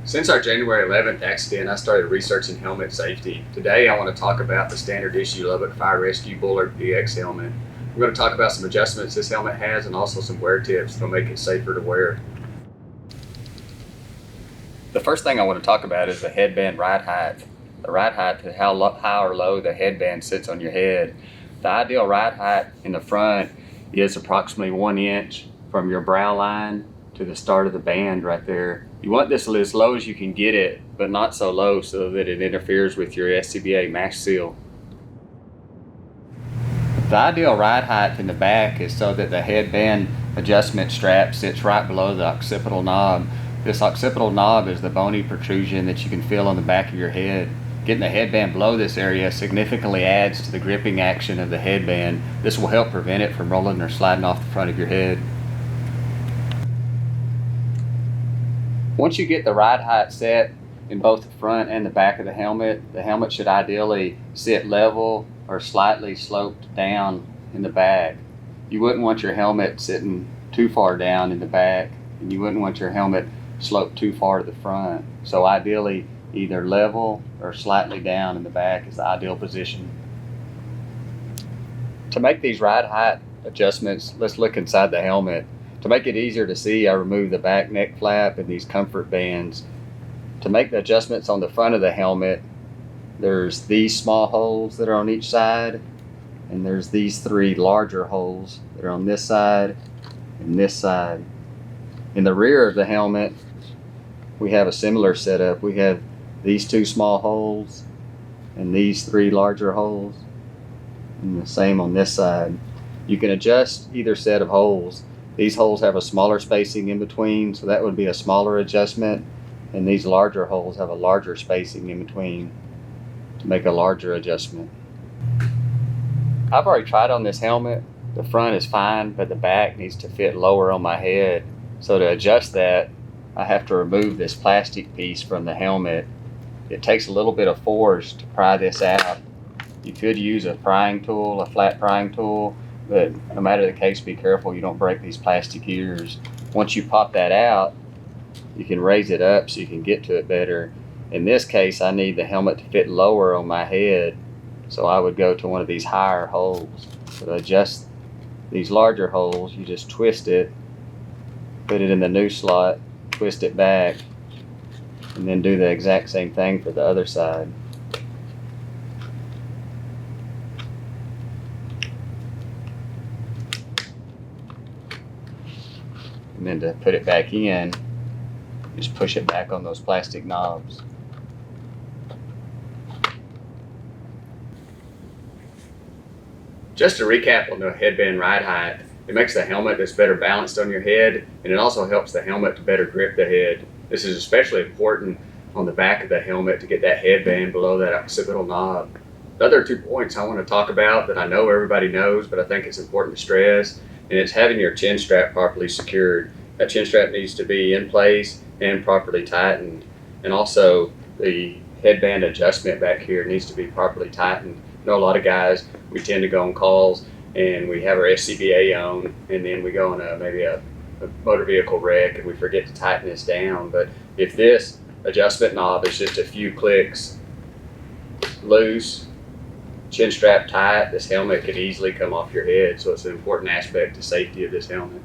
Since our January 11th accident, I started researching helmet safety. Today, I want to talk about the standard issue Lubbock Fire Rescue Bullard PX helmet. We're going to talk about some adjustments this helmet has and also some wear tips that'll make it safer to wear. The first thing I want to talk about is the headband ride height. The ride height is how high or low the headband sits on your head. The ideal ride height in the front is approximately 1 inch from your brow line to the start of the band right there. You want this as low as you can get it, but not so low so that it interferes with your SCBA mash seal. The ideal ride height in the back is so that the headband adjustment strap sits right below the occipital knob. This occipital knob is the bony protrusion that you can feel on the back of your head. Getting the headband below this area significantly adds to the gripping action of the headband. This will help prevent it from rolling or sliding off the front of your head. Once you get the ride height set in both the front and the back of the helmet should ideally sit level or slightly sloped down in the back. You wouldn't want your helmet sitting too far down in the back, and you wouldn't want your helmet sloped too far to the front. So ideally, either level or slightly down in the back is the ideal position. To make these ride height adjustments, let's look inside the helmet. To make it easier to see, I remove the back neck flap and these comfort bands. To make the adjustments on the front of the helmet, there's these small holes that are on each side, and there's these 3 larger holes that are on this side and this side. In the rear of the helmet, we have a similar setup. We have these 2 small holes and these 3 larger holes, and the same on this side. You can adjust either set of holes. These holes have a smaller spacing in between, so that would be a smaller adjustment, and these larger holes have a larger spacing in between to make a larger adjustment. I've already tried on this helmet. The front is fine, but the back needs to fit lower on my head. So to adjust that, I have to remove this plastic piece from the helmet. It takes a little bit of force to pry this out. You could use a prying tool, a flat prying tool, but no matter the case, be careful you don't break these plastic ears. Once you pop that out, you can raise it up so you can get to it better. In this case, I need the helmet to fit lower on my head, so I would go to one of these higher holes. So to adjust these larger holes, you just twist it, put it in the new slot, twist it back, and then do the exact same thing for the other side. And then to put it back in, just push it back on those plastic knobs. Just to recap on the headband ride height, it makes the helmet that's better balanced on your head, and it also helps the helmet to better grip the head. This is especially important on the back of the helmet to get that headband below that occipital knob. The other 2 points I want to talk about that I know everybody knows, but I think it's important to stress, and it's having your chin strap properly secured. That chin strap needs to be in place and properly tightened, and also the headband adjustment back here needs to be properly tightened. I know a lot of guys, we tend to go on calls and we have our SCBA on, and then we go on maybe a motor vehicle wreck and we forget to tighten this down. But if this adjustment knob is just a few clicks loose, chin strap tight, this helmet could easily come off your head. So it's an important aspect to safety of this helmet.